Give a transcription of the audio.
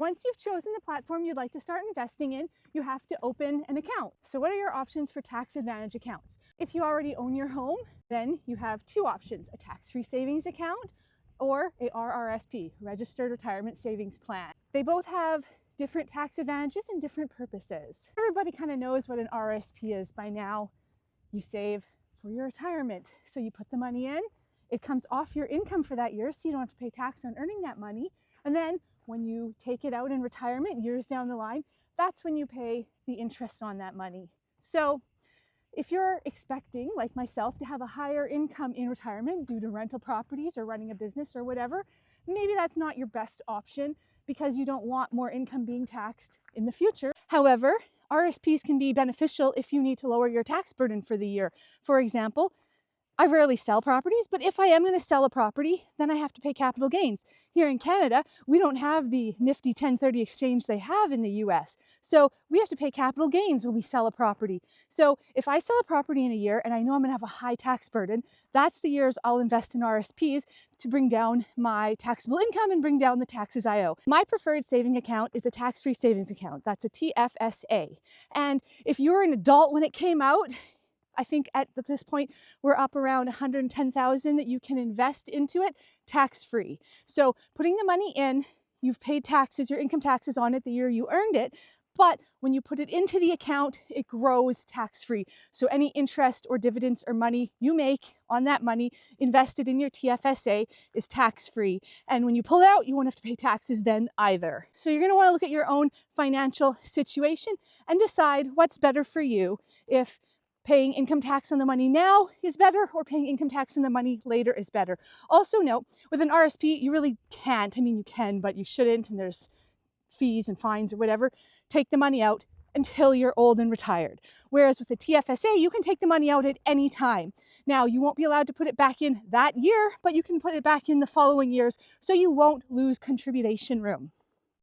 Once you've chosen the platform you'd like to start investing in, you have to open an account. So what are your options for tax advantage accounts? If you already own your home, then you have two options: a tax-free savings account or a RRSP, Registered Retirement Savings Plan. They both have different tax advantages and different purposes. Everybody kind of knows what an RRSP is by now. You save for your retirement. So you put the money in, it comes off your income for that year, so you don't have to pay tax on earning that money. And then when you take it out in retirement years down the line, that's when you pay the interest on that money. So if you're expecting, like myself, to have a higher income in retirement due to rental properties or running a business or whatever, maybe that's not your best option because you don't want more income being taxed in the future. However, RSPs can be beneficial if you need to lower your tax burden for the year. For example, I rarely sell properties, but if I am going to sell a property, then I have to pay capital gains. Here in Canada, we don't have the nifty 1030 exchange they have in the US. So we have to pay capital gains when we sell a property. So if I sell a property in a year and I know I'm going to have a high tax burden, that's the years I'll invest in RSPs to bring down my taxable income and bring down the taxes I owe. My preferred saving account is a tax-free savings account. That's a TFSA. And if you're an adult when it came out, I think at this point, we're up around $110,000 that you can invest into it tax-free. So putting the money in, you've paid taxes, your income taxes on it the year you earned it, but when you put it into the account, it grows tax-free. So any interest or dividends or money you make on that money invested in your TFSA is tax-free. And when you pull it out, you won't have to pay taxes then either. So you're going to want to look at your own financial situation and decide what's better for you, if paying income tax on the money now is better or paying income tax on the money later is better. Also note, with an RSP, you really can't, I mean you can, but you shouldn't, and there's fees and fines or whatever, take the money out until you're old and retired. Whereas with the TFSA, you can take the money out at any time. Now, you won't be allowed to put it back in that year, but you can put it back in the following years, so you won't lose contribution room.